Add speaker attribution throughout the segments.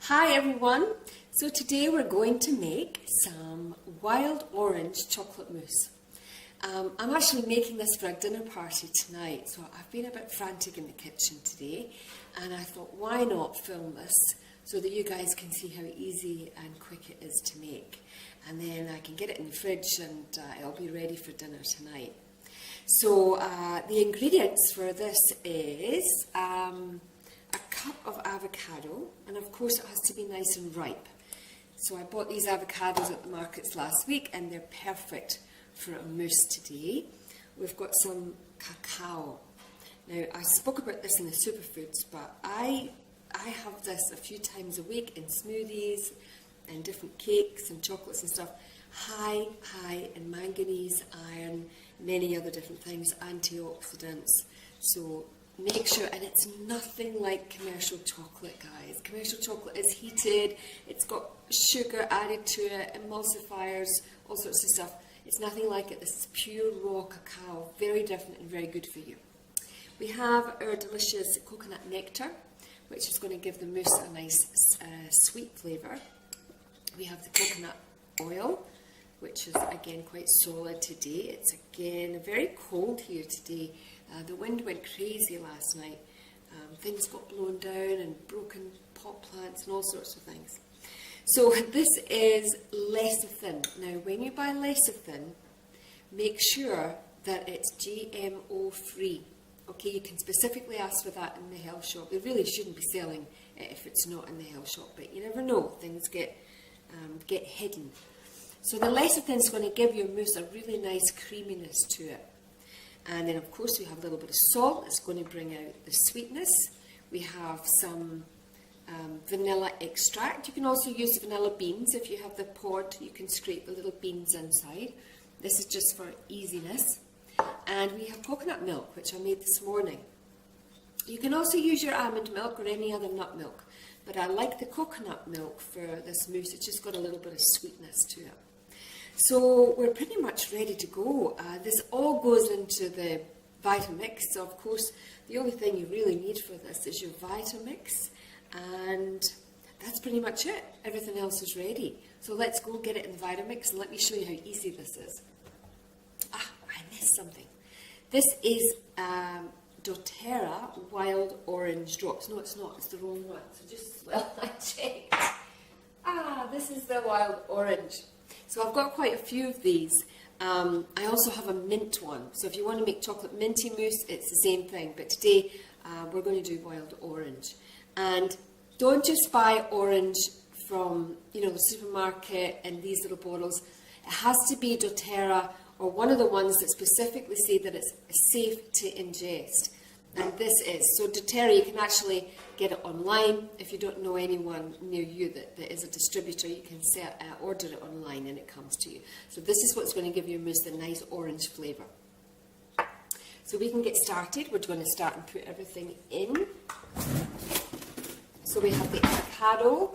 Speaker 1: Hi everyone, so today we're going to make some wild orange chocolate mousse. I'm actually making this for a dinner party tonight, so I've been a bit frantic in the kitchen today and I thought why not film this so that you guys can see how easy and quick it is to make, and then I can get it in the fridge and it'll be ready for dinner tonight. So the ingredients for this is a cup of avocado, and of course it has to be nice and ripe. So I bought these avocados at the markets last week and they're perfect for a mousse today. We've got some cacao. Now I spoke about this in the superfoods, but I have this a few times a week in smoothies and different cakes and chocolates and stuff. High in manganese, iron, many other different things, antioxidants. So make sure, and it's nothing like commercial chocolate, guys. Commercial chocolate is heated, it's got sugar added to it, emulsifiers, all sorts of stuff. It's nothing like it. This is pure raw cacao, very different and very good for you. We have our delicious coconut nectar, which is going to give the mousse a nice sweet flavour. We have the coconut oil, which is again quite solid today. It's again very cold here today. The wind went crazy last night. Things got blown down and broken pot plants and all sorts of things. So this is lecithin. Now when you buy lecithin, make sure that it's GMO free. Okay, you can specifically ask for that in the health shop. They really shouldn't be selling it if it's not in the health shop, but you never know, things get hidden. So the lecithin is going to give your mousse a really nice creaminess to it. And then of course we have a little bit of salt. It's going to bring out the sweetness. We have some vanilla extract. You can also use vanilla beans. If you have the pod, you can scrape the little beans inside. This is just for easiness. And we have coconut milk, which I made this morning. You can also use your almond milk or any other nut milk, but I like the coconut milk for this mousse. It's just got a little bit of sweetness to it. So we're pretty much ready to go. This all goes into the Vitamix. So of course, the only thing you really need for this is your Vitamix, and that's pretty much it. Everything else is ready. So let's go get it in the Vitamix and let me show you how easy this is. I missed something. This is doTERRA Wild Orange Drops. No, it's not. It's the wrong one. So just, well, I checked. This is the Wild Orange. So I've got quite a few of these. I also have a mint one. So if you want to make chocolate minty mousse, it's the same thing. But today we're going to do wild orange. And don't just buy orange from the supermarket in these little bottles. It has to be doTERRA or one of the ones that specifically say that it's safe to ingest. And this is. So doTERRA, you can actually get it online. If you don't know anyone near you that is a distributor, you can order it online and it comes to you. So this is what's going to give your mousse the nice orange flavour. So we can get started. We're going to start and put everything in. So we have the avocado,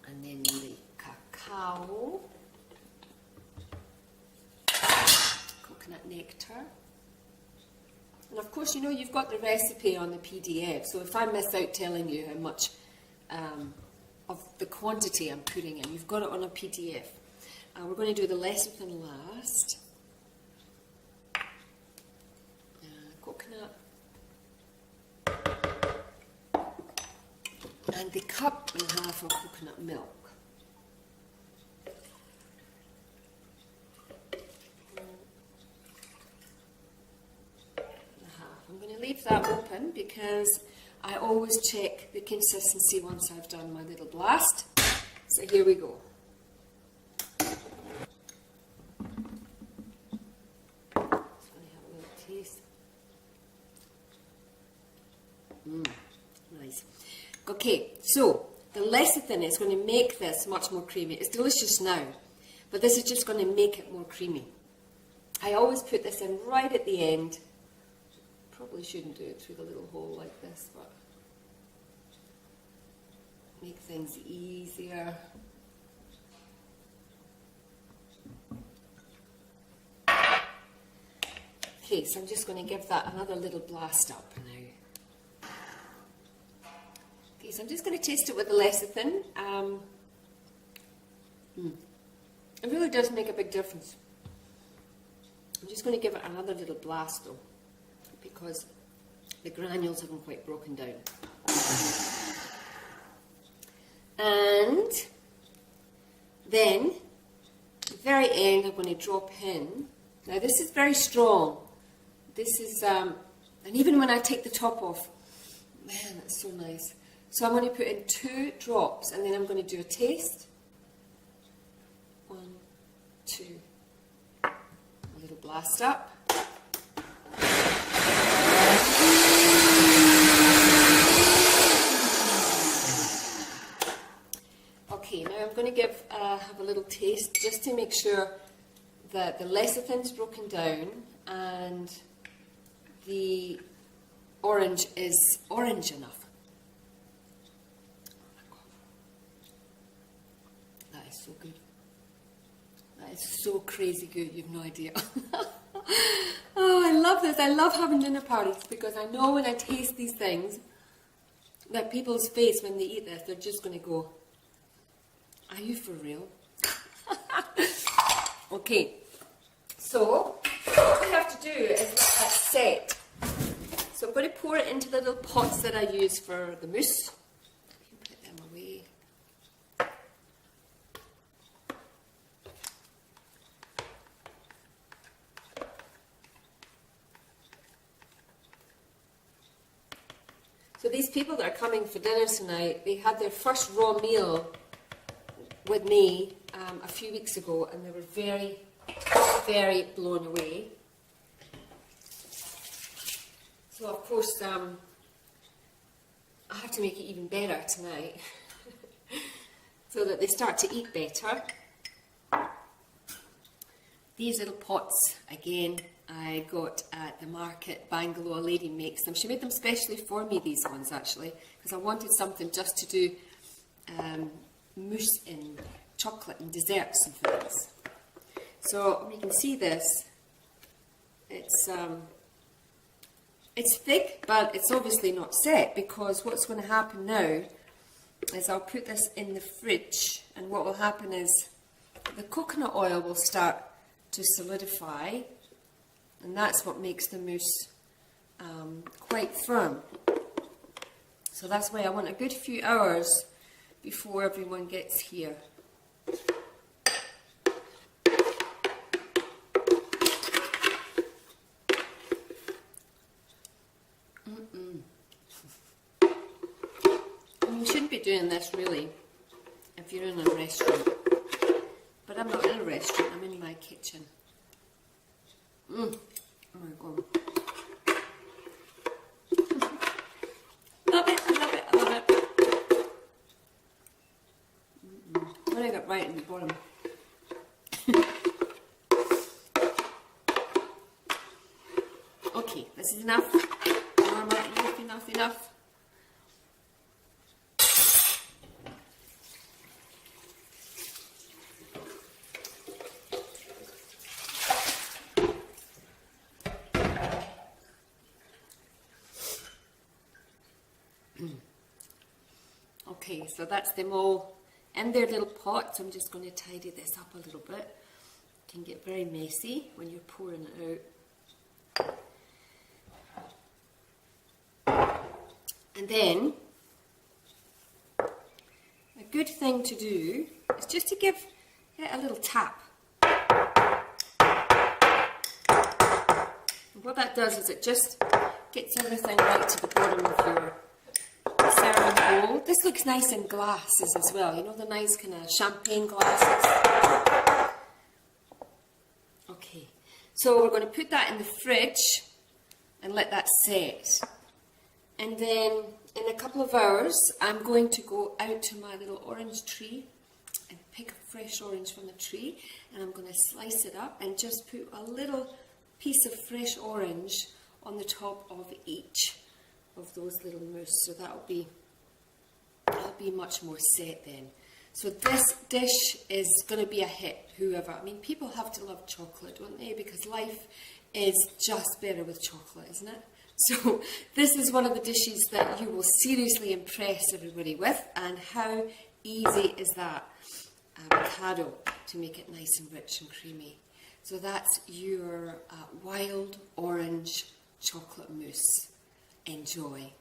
Speaker 1: and then the cacao, coconut nectar. And of course, you've got the recipe on the PDF, so if I miss out telling you how much of the quantity I'm putting in, you've got it on a PDF. We're going to do the lecithin last. Coconut. And the cup and a half of coconut milk. I'm going to leave that open because I always check the consistency once I've done my little blast. So here we go. Just want to have a little taste. Nice. Okay, so the lecithin is going to make this much more creamy. It's delicious now, but this is just going to make it more creamy. I always put this in right at the end. Probably shouldn't do it through the little hole like this, but make things easier. Okay, so I'm just going to give that another little blast up now. so I'm just going to taste it with the lecithin. It really does make a big difference. I'm just going to give it another little blast though, because the granules haven't quite broken down. And then, at the very end, I'm going to drop in. Now this is very strong. This is, and even when I take the top off, man, that's so nice. So I'm going to put in 2 drops, and then I'm going to do a taste. 1, 2. A little blast up. Okay, now I'm going to have a little taste just to make sure that the lecithin's broken down and the orange is orange enough. Oh my God. That is so good. That is so crazy good, you've no idea. Oh, I love this. I love having dinner parties because I know when I taste these things that people's face when they eat this, they're just going to go, are you for real? Okay, so what we have to do is let that set. So I'm going to pour it into the little pots that I use for the mousse. You can put them away. So these people that are coming for dinner tonight, they had their first raw meal with me a few weeks ago, and they were very, very blown away. So of course, I have to make it even better tonight, so that they start to eat better. These little pots, again, I got at the market, Bangalore. A lady makes them. She made them specially for me, these ones actually, because I wanted something just to do mousse in chocolate and desserts and things. So you can see this. It's thick, but it's obviously not set, because what's going to happen now is I'll put this in the fridge, and what will happen is the coconut oil will start to solidify, and that's what makes the mousse quite firm. So that's why I want a good few hours before everyone gets here. You shouldn't be doing this really if you're in a restaurant, but I'm not in a restaurant, I'm in my kitchen. Oh my God. Love it, I love it, I love it. What I got right in the bottom. Okay, this is enough. Norma, enough. Okay, so that's them all in their little pots. I'm just going to tidy this up a little bit. It can get very messy when you're pouring it out. And then, a good thing to do is just to give it a little tap. And what that does is it just gets everything right to the bottom of your serving bowl. This looks nice in glasses as well, you know, the nice kind of champagne glasses. Okay, so we're going to put that in the fridge and let that set. And then in a couple of hours, I'm going to go out to my little orange tree and pick a fresh orange from the tree, and I'm going to slice it up and just put a little piece of fresh orange on the top of each of those little mousse. So that'll be much more set then. So this dish is going to be a hit, whoever. I mean, people have to love chocolate, don't they? Because life is just better with chocolate, isn't it? So this is one of the dishes that you will seriously impress everybody with, and how easy is that? Avocado to make it nice and rich and creamy. So that's your wild orange chocolate mousse. Enjoy.